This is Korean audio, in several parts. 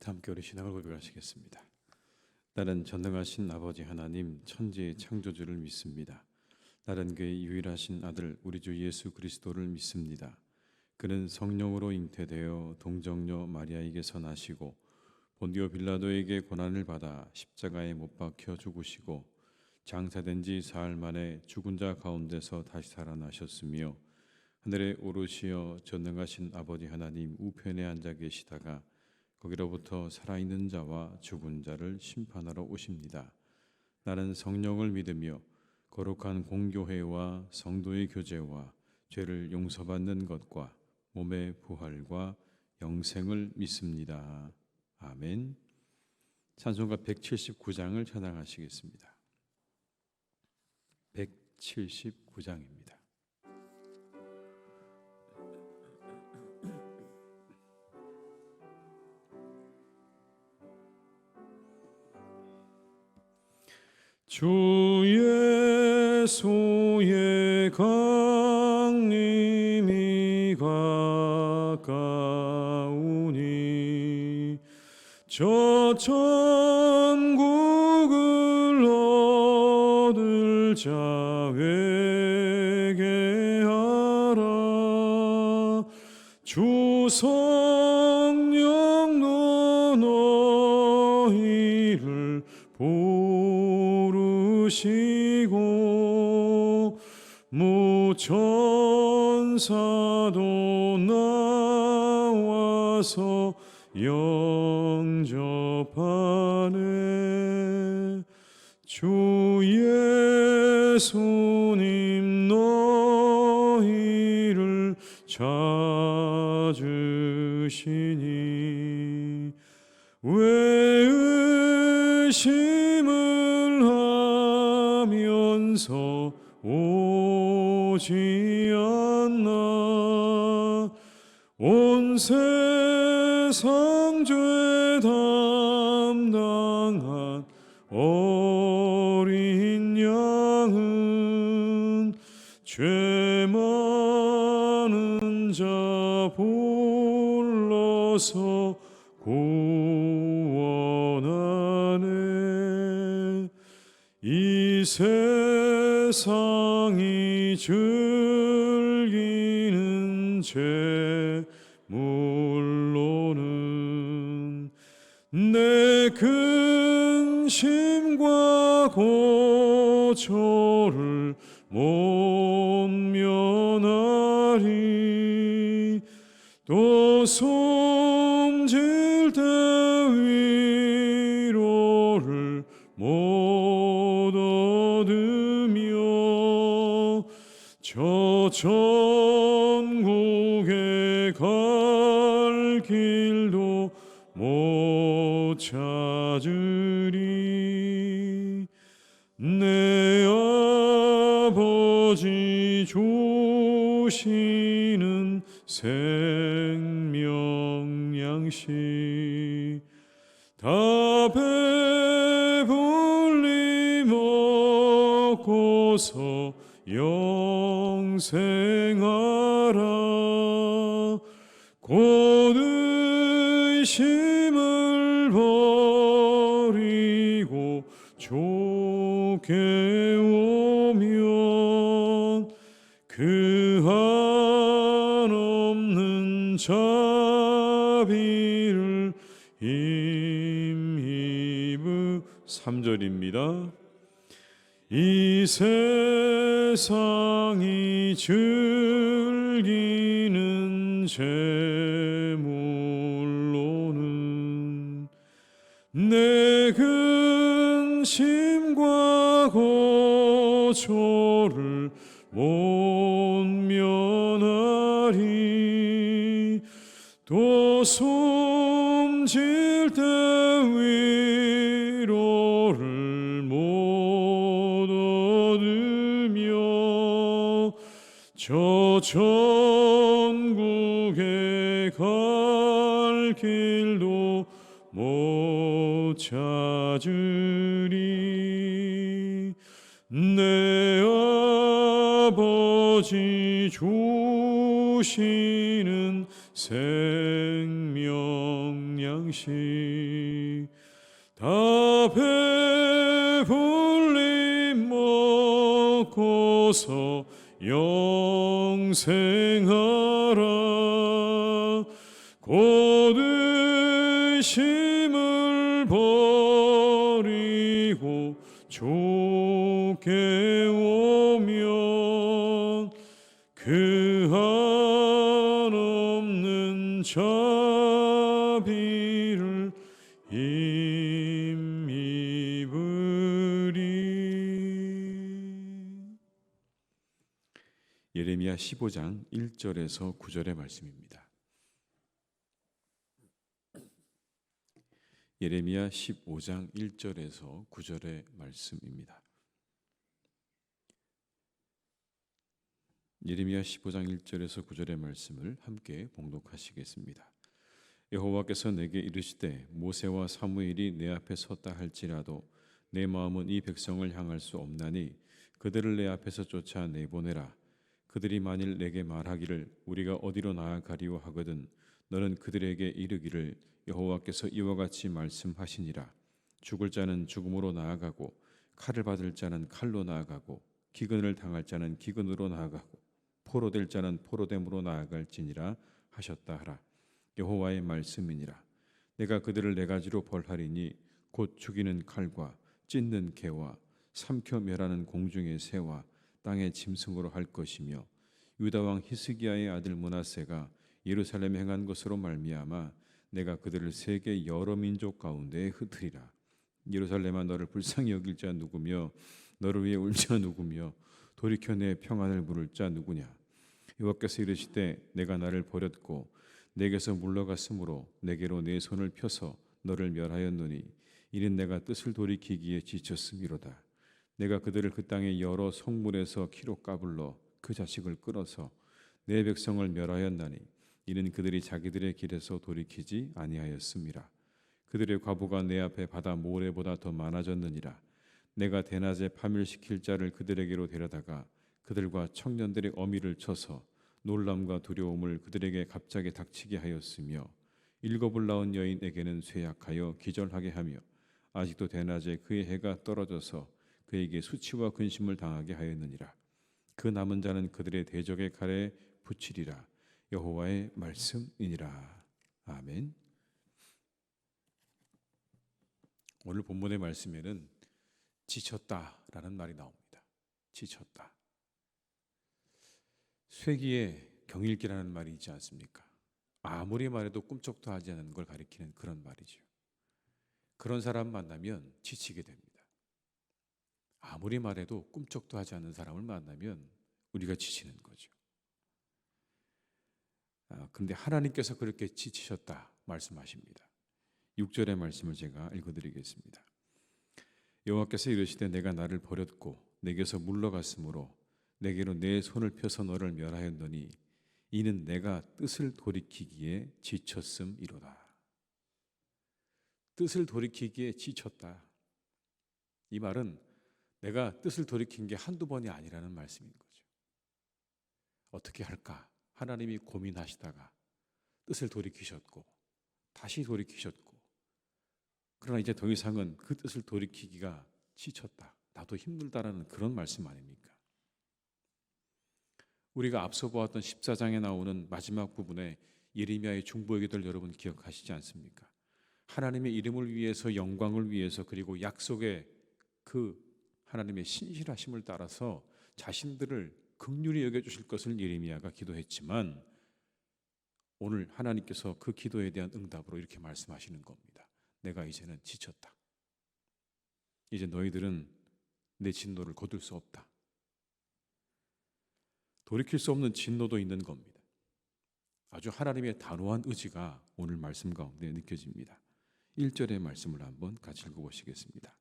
함께 우리 신앙을 고백하시겠습니다. 나는 전능하신 아버지 하나님 천지의 창조주를 믿습니다. 나는 그의 유일하신 아들 우리 주 예수 그리스도를 믿습니다. 그는 성령으로 잉태되어 동정녀 마리아에게서 나시고 본디오 빌라도에게 고난을 받아 십자가에 못 박혀 죽으시고 장사된 지 사흘 만에 죽은 자 가운데서 다시 살아나셨으며 하늘에 오르시어 전능하신 아버지 하나님 우편에 앉아 계시다가 거기로부터 살아있는 자와 죽은 자를 심판하러 오십니다. 나는 성령을 믿으며 거룩한 공교회와 성도의 교제와 죄를 용서받는 것과 몸의 부활과 영생을 믿습니다. 아멘. 찬송가 179장을 찬양하시겠습니다. 179장입니다. 주 예수의 강림이 가까우니 저 천국을 얻을 자 회개하라. 주 성령도 너희를 부르시고 무천사도 나와서 영접하네. 주 예수님 너희를 찾으시니 왜 의심을 하면서 오지 않나. 온 세상 죄 담당한 어린 양은 죄 많은 자 불러서 구원하네. 이 세상이 즐기는 재물로는 내 근심과 고초를 못 면하리. 또 숨질 때 위로를 못 얻으며 저 천국에 갈 길도 못 찾으리. 내 아버지 주시는 생명 양식 다 배불리 먹고서 영생하라. 곧 의심을 버리고 좋게 오면 그 한없는 자비를 힘입으 3절입니다. 이 세상이 즐기는 재물로는 내 근심과 고초를 못 면하리. 또 숨질 때 위로를 못 얻으며 저 천국에 갈 길도 못 찾으리. 내 아버지 주시는 생명 양식 양식 다 배불리 먹고서 영생하라. 곧 의심을 버리고 주께 오면 그 한없는 자비를 힘입으리. 예레미야 15장 1절에서 9절의 말씀입니다. 예레미야 15장 1절에서 9절의 말씀입니다. 예레미야 15장 1절에서 9절의 말씀을 함께 봉독하시겠습니다. 여호와께서 내게 이르시되 모세와 사무엘이 내 앞에 섰다 할지라도 내 마음은 이 백성을 향할 수 없나니 그들을 내 앞에서 쫓아 내보내라. 그들이 만일 내게 말하기를 우리가 어디로 나아가리오 하거든 너는 그들에게 이르기를 여호와께서 이와 같이 말씀하시니라. 죽을 자는 죽음으로 나아가고 칼을 받을 자는 칼로 나아가고 기근을 당할 자는 기근으로 나아가고 포로될 자는 포로됨으로 나아갈지니라 하셨다 하라. 여호와의 말씀이니라. 내가 그들을 네 가지로 벌하리니 곧 죽이는 칼과 찢는 개와 삼켜 멸하는 공중의 새와 땅의 짐승으로 할 것이며 유다 왕 히스기야의 아들 므낫세가 예루살렘에 행한 것으로 말미암아 내가 그들을 세계 여러 민족 가운데에 흩으리라. 예루살렘아 너를 불쌍히 여길 자 누구며 너를 위해 울 자 누구며 돌이켜 내 평안을 부를 자 누구냐. 여호와께서 이르시되 내가 나를 버렸고 내게서 물러갔으므로 내게로 내 손을 펴서 너를 멸하였노니 이는 내가 뜻을 돌이키기에 지쳤음이로다. 내가 그들을 그 땅의 여러 성문에서 키로 까불러 그 자식을 끌어서 내 백성을 멸하였나니 이는 그들이 자기들의 길에서 돌이키지 아니하였음이라. 그들의 과부가 내 앞에 바다 모래보다 더 많아졌느니라. 내가 대낮에 파멸시킬 자를 그들에게로 데려다가 그들과 청년들의 어미를 쳐서 놀람과 두려움을 그들에게 갑자기 닥치게 하였으며 일곱을 낳은 여인에게는 쇠약하여 기절하게 하며 아직도 대낮에 그의 해가 떨어져서 그에게 수치와 근심을 당하게 하였느니라. 그 남은 자는 그들의 대적의 칼에 붙이리라. 여호와의 말씀이니라. 아멘. 오늘 본문의 말씀에는 지쳤다라는 말이 나옵니다. 지쳤다. 쇠기에 경일기라는 말이 있지 않습니까? 아무리 말해도 꿈쩍도 하지 않는 걸 가리키는 그런 말이죠. 그런 사람 만나면 지치게 됩니다. 아무리 말해도 꿈쩍도 하지 않는 사람을 만나면 우리가 지치는 거죠. 그런데 하나님께서 그렇게 지치셨다 말씀하십니다. 6절의 말씀을 제가 읽어드리겠습니다. 여호와께서 이르시되 내가 나를 버렸고 내게서 물러갔으므로 내게로 내 손을 펴서 너를 멸하였노니 이는 내가 뜻을 돌이키기에 지쳤음이로다. 뜻을 돌이키기에 지쳤다. 이 말은 내가 뜻을 돌이킨 게 한두 번이 아니라는 말씀인 거죠. 어떻게 할까? 하나님이 고민하시다가 뜻을 돌이키셨고 다시 돌이키셨고 그러나 이제 더 이상은 그 뜻을 돌이키기가 지쳤다. 나도 힘들다라는 그런 말씀 아닙니까? 우리가 앞서 보았던 14장에 나오는 마지막 부분에 예레미야의 중보의 기도를 여러분 기억하시지 않습니까? 하나님의 이름을 위해서 영광을 위해서 그리고 약속의 그 하나님의 신실하심을 따라서 자신들을 긍휼히 여겨주실 것을 예레미야가 기도했지만 오늘 하나님께서 그 기도에 대한 응답으로 이렇게 말씀하시는 겁니다. 내가 이제는 지쳤다. 이제 너희들은 내 진노를 거둘 수 없다. 돌이킬 수 없는 진노도 있는 겁니다. 아주 하나님의 단호한 의지가 오늘 말씀 가운데 느껴집니다. 1절의 말씀을 한번 같이 읽어보시겠습니다.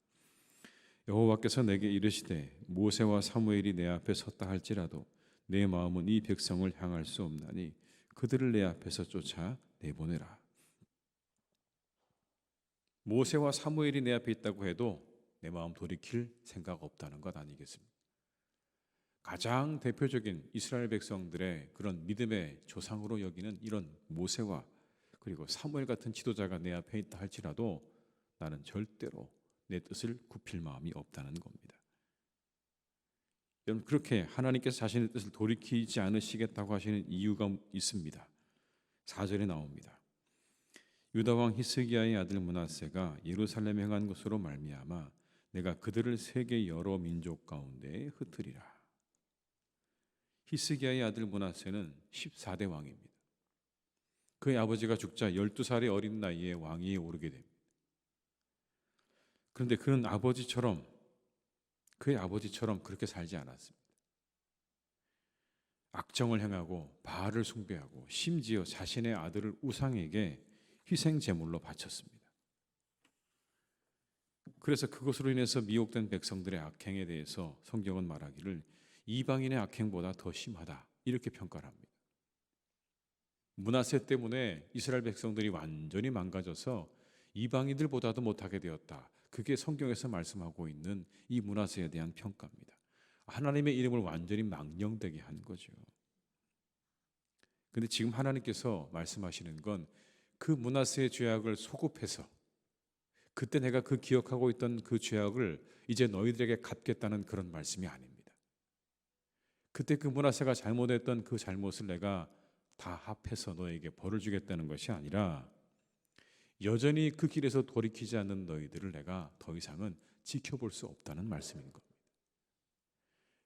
여호와께서 내게 이르시되 모세와 사무엘이 내 앞에 섰다 할지라도 내 마음은 이 백성을 향할 수 없나니 그들을 내 앞에서 쫓아 내보내라. 모세와 사무엘이 내 앞에 있다고 해도 내 마음 돌이킬 생각 없다는 것 아니겠습니까? 가장 대표적인 이스라엘 백성들의 그런 믿음의 조상으로 여기는 이런 모세와 그리고 사무엘 같은 지도자가 내 앞에 있다 할지라도 나는 절대로 내 뜻을 굽힐 마음이 없다는 겁니다. 여러분, 그렇게 하나님께서 자신의 뜻을 돌이키지 않으시겠다고 하시는 이유가 있습니다. 4절에 나옵니다. 유다 왕 히스기야의 아들 므낫세가 예루살렘에 행한 것으로 말미암아 내가 그들을 세계 여러 민족 가운데 흩으리라. 히스기야의 아들 므낫세는 14대 왕입니다. 그의 아버지가 죽자 12살의 어린 나이에 왕위에 오르게 됩니다. 그런데 그는 그의 아버지처럼 그렇게 살지 않았습니다. 악정을 행하고 바알을 숭배하고 심지어 자신의 아들을 우상에게 희생 제물로 바쳤습니다. 그래서 그것으로 인해서 미혹된 백성들의 악행에 대해서 성경은 말하기를 이방인의 악행보다 더 심하다 이렇게 평가를 합니다. 므낫세 때문에 이스라엘 백성들이 완전히 망가져서 이방인들보다도 못하게 되었다. 그게 성경에서 말씀하고 있는 이 므낫세에 대한 평가입니다. 하나님의 이름을 완전히 망령되게 한 거죠. 그런데 지금 하나님께서 말씀하시는 건 그 므낫세의 죄악을 소급해서 그때 내가 그 기억하고 있던 그 죄악을 이제 너희들에게 갚겠다는 그런 말씀이 아닙니다. 그때 그 므낫세가 잘못했던 그 잘못을 내가 다 합해서 너에게 벌을 주겠다는 것이 아니라 여전히 그 길에서 돌이키지 않는 너희들을 내가 더 이상은 지켜볼 수 없다는 말씀인 겁니다.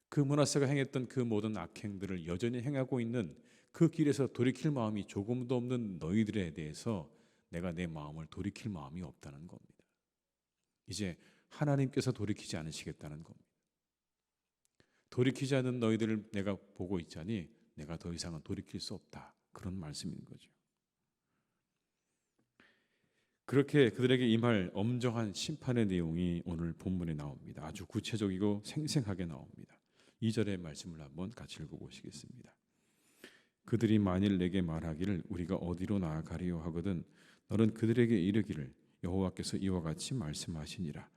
그 므낫세가 행했던 그 모든 악행들을 여전히 행하고 있는 그 길에서 돌이킬 마음이 조금도 없는 너희들에 대해서 내가 내 마음을 돌이킬 마음이 없다는 겁니다. 이제 하나님께서 돌이키지 않으시겠다는 겁니다. 돌이키지 않는 너희들을 내가 보고 있자니 내가 더 이상은 돌이킬 수 없다. 그런 말씀인 거죠. 그렇게 그들에게 임할 엄정한 심판의 내용이 오늘 본문에 나옵니다. 아주 구체적이고 생생하게 나옵니다. 2절의 말씀을 한번 같이 읽어보시겠습니다. 그들이 만일 내게 말하기를 우리가 어디로 나아가리요 하거든 너는 그들에게 이르기를 여호와께서 이와 같이 말씀하시니라.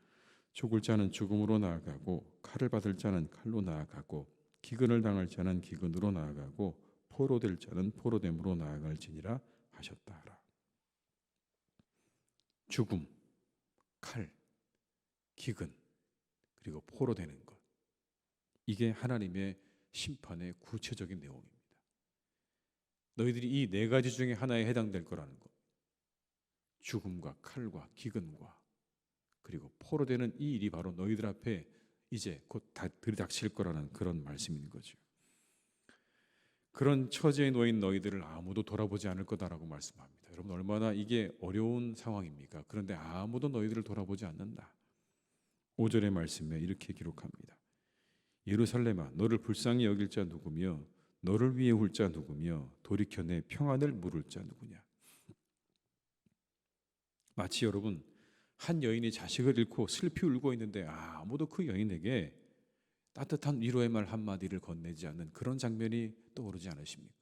죽을 자는 죽음으로 나아가고 칼을 받을 자는 칼로 나아가고 기근을 당할 자는 기근으로 나아가고 포로될 자는 포로됨으로 나아갈지니라 하셨다라. 죽음, 칼, 기근, 그리고 포로되는 것. 이게 하나님의 심판의 구체적인 내용입니다. 너희들이 이 네 가지 중에 하나에 해당될 거라는 것. 죽음과 칼과 기근과 그리고 포로되는 이 일이 바로 너희들 앞에 이제 곧 들이닥칠 거라는 그런 말씀인 거죠. 그런 처지에 놓인 너희들을 아무도 돌아보지 않을 거다라고 말씀합니다. 여러분, 얼마나 이게 어려운 상황입니까? 그런데 아무도 너희들을 돌아보지 않는다. 5절의 말씀에 이렇게 기록합니다. 예루살렘아, 너를 불쌍히 여길 자 누구며 너를 위해 울 자 누구며 돌이켜 내 평안을 물을 자 누구냐. 마치 여러분, 한 여인이 자식을 잃고 슬피 울고 있는데 아무도 그 여인에게 따뜻한 위로의 말 한마디를 건네지 않는 그런 장면이 떠오르지 않으십니까?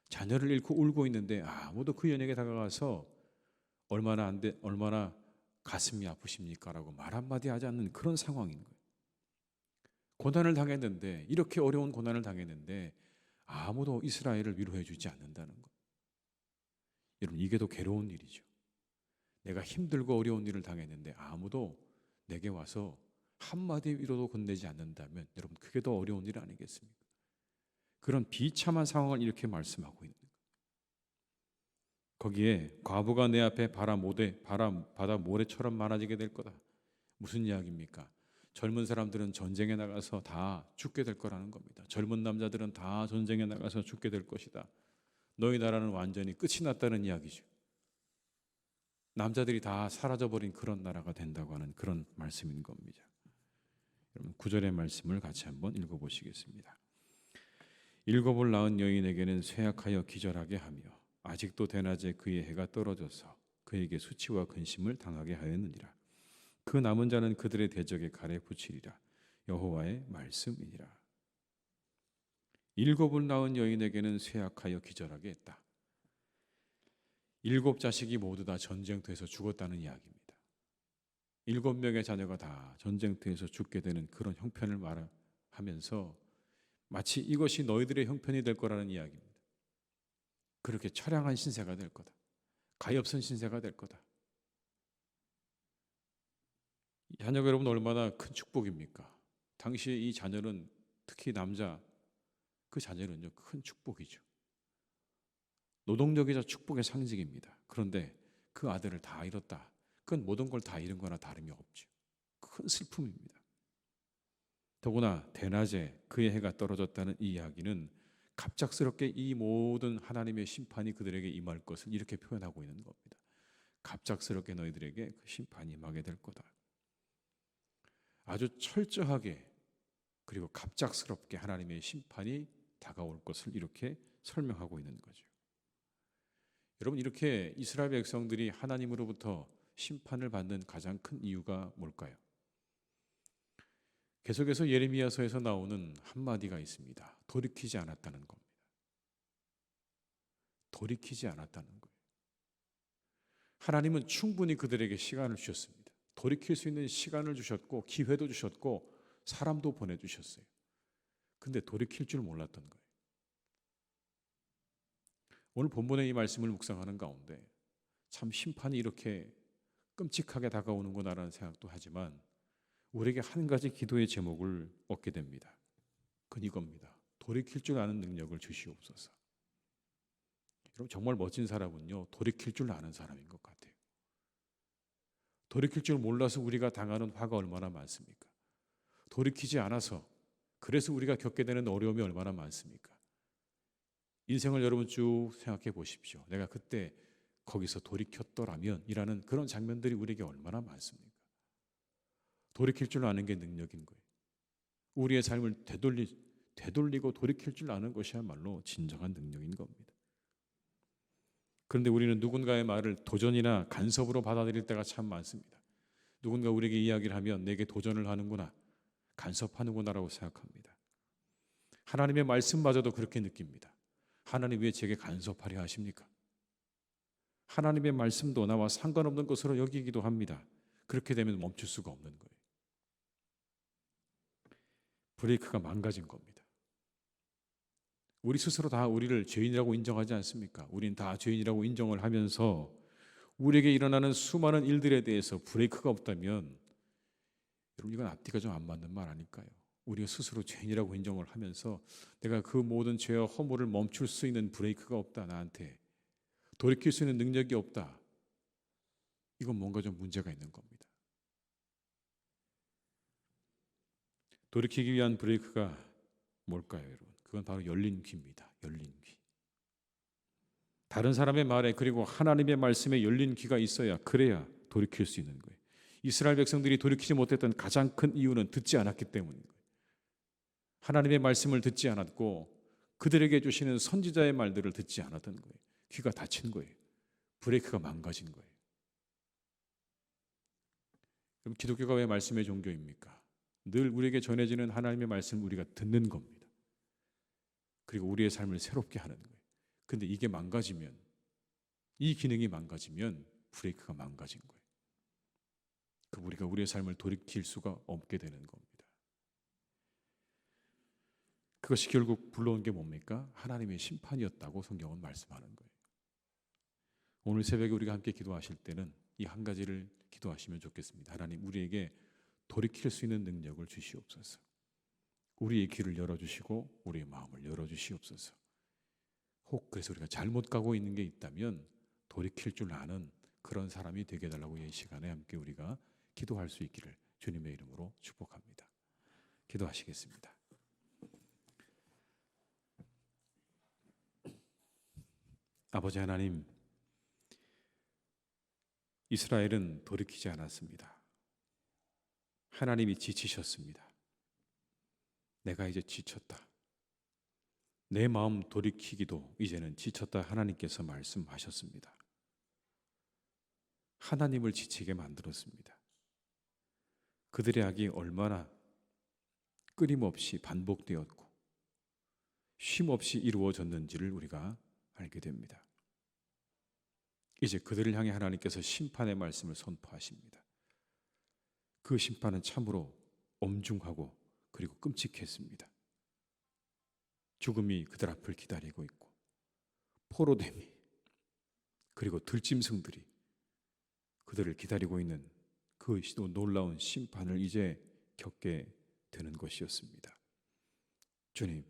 자녀를 잃고 울고 있는데 아무도 그 여인에게 다가가서 얼마나 가슴이 아프십니까? 라고 말 한마디 하지 않는 그런 상황인 거예요. 고난을 당했는데, 이렇게 어려운 고난을 당했는데 아무도 이스라엘을 위로해 주지 않는다는 것. 여러분, 이게 더 괴로운 일이죠. 내가 힘들고 어려운 일을 당했는데 아무도 내게 와서 한마디 위로도 건네지 않는다면 여러분, 그게 더 어려운 일 아니겠습니까? 그런 비참한 상황을 이렇게 말씀하고 있는 거예요. 거기에 과부가 내 앞에 바다 모래처럼 많아지게 될 거다. 무슨 이야기입니까? 젊은 사람들은 전쟁에 나가서 다 죽게 될 거라는 겁니다. 젊은 남자들은 다 전쟁에 나가서 죽게 될 것이다. 너희 나라는 완전히 끝이 났다는 이야기죠. 남자들이 다 사라져버린 그런 나라가 된다고 하는 그런 말씀인 겁니다. 여러분, 9절의 말씀을 같이 한번 읽어보시겠습니다. 일곱을 낳은 여인에게는 쇠약하여 기절하게 하며 아직도 대낮에 그의 해가 떨어져서 그에게 수치와 근심을 당하게 하였느니라. 그 남은 자는 그들의 대적에 칼에 붙이리라. 여호와의 말씀이니라. 일곱을 낳은 여인에게는 쇠약하여 기절하게 했다. 7 자식이 모두 다 전쟁터에서 죽었다는 이야기입니다. 7명의 자녀가 다 전쟁터에서 죽게 되는 그런 형편을 말하면서 마치 이것이 너희들의 형편이 될 거라는 이야기입니다. 그렇게 처량한 신세가 될 거다. 가엾은 신세가 될 거다. 자녀가 여러분 얼마나 큰 축복입니까? 당시에 이 자녀는, 특히 남자, 그 자녀는요 큰 축복이죠. 노동력이자 축복의 상징입니다. 그런데 그 아들을 다 잃었다. 그건 모든 걸 다 잃은 거나 다름이 없죠. 큰 슬픔입니다. 더구나 대낮에 그의 해가 떨어졌다는 이 이야기는 갑작스럽게 이 모든 하나님의 심판이 그들에게 임할 것을 이렇게 표현하고 있는 겁니다. 갑작스럽게 너희들에게 그 심판이 임하게 될 거다. 아주 철저하게 그리고 갑작스럽게 하나님의 심판이 다가올 것을 이렇게 설명하고 있는 거죠. 여러분, 이렇게 이스라엘 백성들이 하나님으로부터 심판을 받는 가장 큰 이유가 뭘까요? 계속해서 예레미야서에서 나오는 한마디가 있습니다. 돌이키지 않았다는 겁니다. 돌이키지 않았다는 거예요. 하나님은 충분히 그들에게 시간을 주셨습니다. 돌이킬 수 있는 시간을 주셨고 기회도 주셨고 사람도 보내주셨어요. 근데 돌이킬 줄 몰랐던 거예요. 오늘 본문의 이 말씀을 묵상하는 가운데 참 심판이 이렇게 끔찍하게 다가오는구나라는 생각도 하지만 우리에게 한 가지 기도의 제목을 얻게 됩니다. 그건 이겁니다. 돌이킬 줄 아는 능력을 주시옵소서. 여러분, 정말 멋진 사람은요 돌이킬 줄 아는 사람인 것 같아요. 돌이킬 줄 몰라서 우리가 당하는 화가 얼마나 많습니까? 돌이키지 않아서 그래서 우리가 겪게 되는 어려움이 얼마나 많습니까? 인생을 여러분 쭉 생각해 보십시오. 내가 그때 거기서 돌이켰더라면 이라는 그런 장면들이 우리에게 얼마나 많습니까? 돌이킬 줄 아는 게 능력인 거예요. 우리의 삶을 되돌리고 돌이킬 줄 아는 것이야말로 진정한 능력인 겁니다. 그런데 우리는 누군가의 말을 도전이나 간섭으로 받아들일 때가 참 많습니다. 누군가 우리에게 이야기를 하면 내게 도전을 하는구나, 간섭하는구나라고 생각합니다. 하나님의 말씀마저도 그렇게 느낍니다. 하나님 왜 제게 간섭하려 하십니까? 하나님의 말씀도 나와 상관없는 것으로 여기기도 합니다. 그렇게 되면 멈출 수가 없는 거예요. 브레이크가 망가진 겁니다. 우리 스스로 다 우리를 죄인이라고 인정하지 않습니까? 우린 다 죄인이라고 인정을 하면서 우리에게 일어나는 수많은 일들에 대해서 브레이크가 없다면 여러분, 이건 앞뒤가 좀 안 맞는 말 아닐까요? 우리가 스스로 죄인이라고 인정을 하면서 내가 그 모든 죄와 허물을 멈출 수 있는 브레이크가 없다, 나한테 돌이킬 수 있는 능력이 없다, 이건 뭔가 좀 문제가 있는 겁니다. 돌이키기 위한 브레이크가 뭘까요, 여러분? 그건 바로 열린 귀입니다. 열린 귀. 다른 사람의 말에 그리고 하나님의 말씀에 열린 귀가 있어야, 그래야 돌이킬 수 있는 거예요. 이스라엘 백성들이 돌이키지 못했던 가장 큰 이유는 듣지 않았기 때문인 거예요. 하나님의 말씀을 듣지 않았고 그들에게 주시는 선지자의 말들을 듣지 않았던 거예요. 귀가 닫힌 거예요. 브레이크가 망가진 거예요. 그럼 기독교가 왜 말씀의 종교입니까? 늘 우리에게 전해지는 하나님의 말씀을 우리가 듣는 겁니다. 그리고 우리의 삶을 새롭게 하는 거예요. 근데 이게 망가지면, 이 기능이 망가지면 브레이크가 망가진 거예요. 우리가 우리의 삶을 돌이킬 수가 없게 되는 겁니다. 그것이 결국 불러온 게 뭡니까? 하나님의 심판이었다고 성경은 말씀하는 거예요. 오늘 새벽에 우리가 함께 기도하실 때는 이 한 가지를 기도하시면 좋겠습니다. 하나님, 우리에게 돌이킬 수 있는 능력을 주시옵소서. 우리의 귀를 열어주시고 우리의 마음을 열어주시옵소서. 혹 그래서 우리가 잘못 가고 있는 게 있다면 돌이킬 줄 아는 그런 사람이 되게 해달라고 이 시간에 함께 우리가 기도할 수 있기를 주님의 이름으로 축복합니다. 기도하시겠습니다. 아버지 하나님, 이스라엘은 돌이키지 않았습니다. 하나님이 지치셨습니다. 내가 이제 지쳤다. 내 마음 돌이키기도 이제는 지쳤다, 하나님께서 말씀하셨습니다. 하나님을 지치게 만들었습니다. 그들의 악이 얼마나 끊임없이 반복되었고 쉼없이 이루어졌는지를 우리가 알게 됩니다. 이제 그들을 향해 하나님께서 심판의 말씀을 선포하십니다. 그 심판은 참으로 엄중하고 그리고 끔찍했습니다. 죽음이 그들 앞을 기다리고 있고 포로됨이 그리고 들짐승들이 그들을 기다리고 있는 그 놀라운 심판을 이제 겪게 되는 것이었습니다. 주님,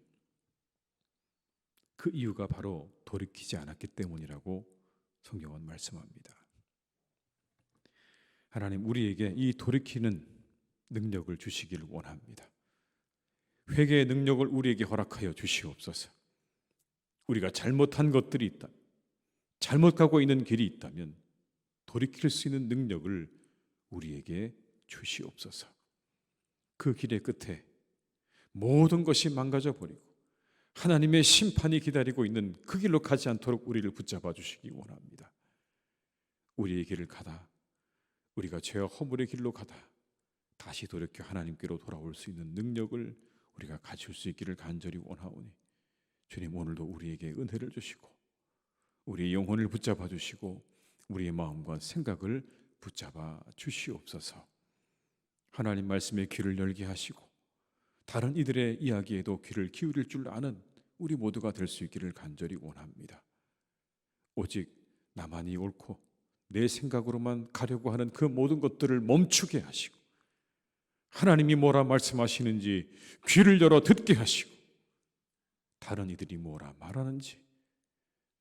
그 이유가 바로 돌이키지 않았기 때문이라고 성경은 말씀합니다. 하나님, 우리에게 이 돌이키는 능력을 주시기를 원합니다. 회개의 능력을 우리에게 허락하여 주시옵소서. 우리가 잘못한 것들이 있다, 잘못 가고 있는 길이 있다면 돌이킬 수 있는 능력을 우리에게 주시옵소서. 그 길의 끝에 모든 것이 망가져 버리고 하나님의 심판이 기다리고 있는 그 길로 가지 않도록 우리를 붙잡아 주시기 원합니다. 우리의 길을 가다 우리가 죄와 허물의 길로 가다 다시 돌이켜 하나님께로 돌아올 수 있는 능력을 우리가 가질 수 있기를 간절히 원하오니 주님, 오늘도 우리에게 은혜를 주시고 우리의 영혼을 붙잡아 주시고 우리의 마음과 생각을 붙잡아 주시옵소서. 하나님 말씀에 귀를 열게 하시고 다른 이들의 이야기에도 귀를 기울일 줄 아는 우리 모두가 될 수 있기를 간절히 원합니다. 오직 나만이 옳고 내 생각으로만 가려고 하는 그 모든 것들을 멈추게 하시고 하나님이 뭐라 말씀하시는지 귀를 열어 듣게 하시고 다른 이들이 뭐라 말하는지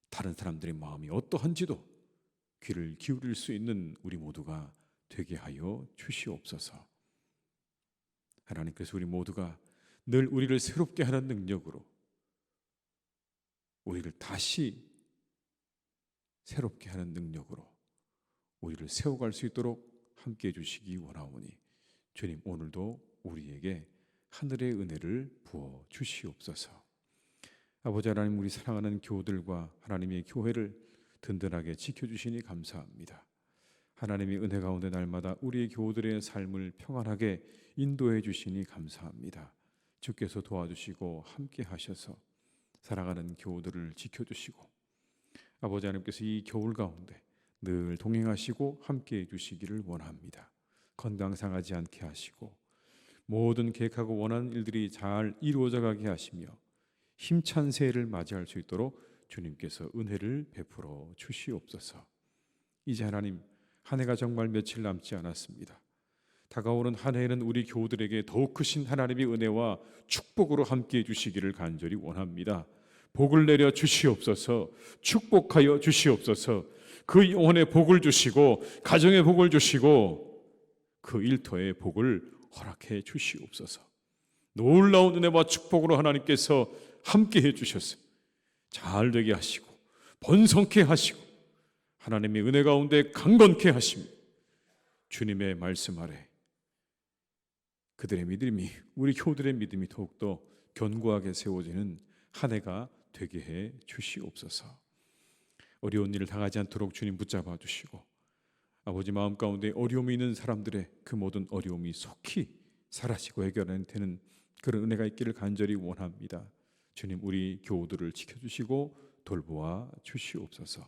다른 사람들의 마음이 어떠한지도 귀를 기울일 수 있는 우리 모두가 되게 하여 주시옵소서. 하나님께서 우리 모두가 늘 우리를 새롭게 하는 능력으로 우리를 다시 새롭게 하는 능력으로 우리를 세워갈 수 있도록 함께해 주시기 원하오니 주님, 오늘도 우리에게 하늘의 은혜를 부어 주시옵소서. 아버지 하나님, 우리 사랑하는 교우들과 하나님의 교회를 든든하게 지켜주시니 감사합니다. 하나님의 은혜 가운데 날마다 우리 교우들의 삶을 평안하게 인도해 주시니 감사합니다. 주께서 도와주시고 함께 하셔서 사랑하는 교우들을 지켜주시고 아버지 하나님께서 이 겨울 가운데 늘 동행하시고 함께해 주시기를 원합니다. 건강 상하지 않게 하시고 모든 계획하고 원하는 일들이 잘 이루어져 가게 하시며 힘찬 새해를 맞이할 수 있도록 주님께서 은혜를 베풀어 주시옵소서. 이제 하나님, 한 해가 정말 며칠 남지 않았습니다. 다가오는 한 해에는 우리 교우들에게 더욱 크신 하나님의 은혜와 축복으로 함께해 주시기를 간절히 원합니다. 복을 내려 주시옵소서. 축복하여 주시옵소서. 그 영혼의 복을 주시고 가정의 복을 주시고 그 일터의 복을 허락해 주시옵소서. 놀라운 은혜와 축복으로 하나님께서 함께해 주셔서 잘 되게 하시고 번성케 하시고 하나님의 은혜 가운데 강건케 하시며 주님의 말씀 아래 그들의 믿음이, 우리 교우들의 믿음이 더욱더 견고하게 세워지는 한 해가 되게 해 주시옵소서. 어려운 일을 당하지 않도록 주님 붙잡아 주시고 아버지 마음 가운데 어려움이 있는 사람들의 그 모든 어려움이 속히 사라지고 해결되는 그런 은혜가 있기를 간절히 원합니다. 주님, 우리 교우들을 지켜주시고 돌보아 주시옵소서.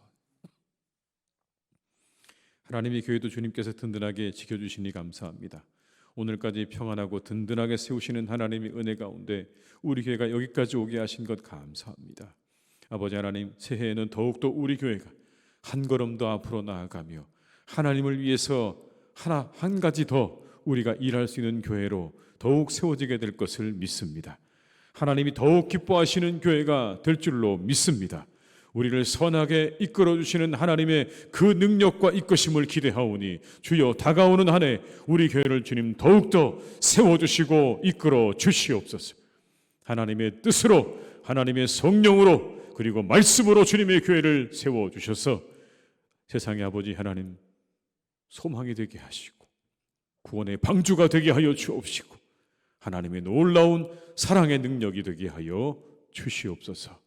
하나님의 교회도 주님께서 든든하게 지켜주시니 감사합니다. 오늘까지 평안하고 든든하게 세우시는 하나님의 은혜 가운데 우리 교회가 여기까지 오게 하신 것 감사합니다. 아버지 하나님, 새해에는 더욱더 우리 교회가 한 걸음 더 앞으로 나아가며 하나님을 위해서 한 가지 더 우리가 일할 수 있는 교회로 더욱 세워지게 될 것을 믿습니다. 하나님이 더욱 기뻐하시는 교회가 될 줄로 믿습니다. 우리를 선하게 이끌어 주시는 하나님의 그 능력과 이끄심을 기대하오니 주여, 다가오는 한 해 우리 교회를 주님 더욱더 세워주시고 이끌어 주시옵소서. 하나님의 뜻으로, 하나님의 성령으로, 그리고 말씀으로 주님의 교회를 세워주셔서 세상의 아버지 하나님 소망이 되게 하시고 구원의 방주가 되게 하여 주옵시고 하나님의 놀라운 사랑의 능력이 되게 하여 주시옵소서.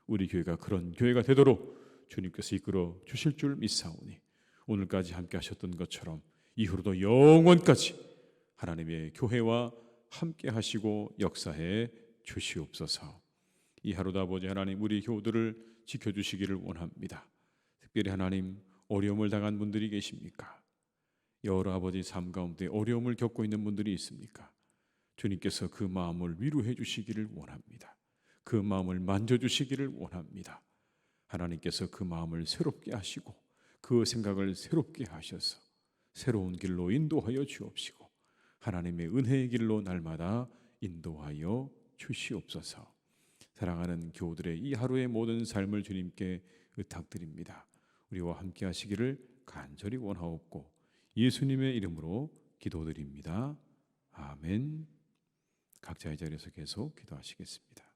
우리 교회가 그런 교회가 되도록 주님께서 이끌어 주실 줄 믿사오니 오늘까지 함께 하셨던 것처럼 이후로도 영원까지 하나님의 교회와 함께 하시고 역사해 주시옵소서. 이 하루도 아버지 하나님, 우리 교우들을 지켜주시기를 원합니다. 특별히 하나님, 어려움을 당한 분들이 계십니까? 여러 아버지 삶 가운데 어려움을 겪고 있는 분들이 있습니까? 주님께서 그 마음을 위로해 주시기를 원합니다. 그 마음을 만져주시기를 원합니다. 하나님께서 그 마음을 새롭게 하시고 그 생각을 새롭게 하셔서 새로운 길로 인도하여 주옵시고 하나님의 은혜의 길로 날마다 인도하여 주시옵소서. 사랑하는 교우들의 이 하루의 모든 삶을 주님께 의탁드립니다. 우리와 함께 하시기를 간절히 원하옵고 예수님의 이름으로 기도드립니다. 아멘. 각자의 자리에서 계속 기도하시겠습니다.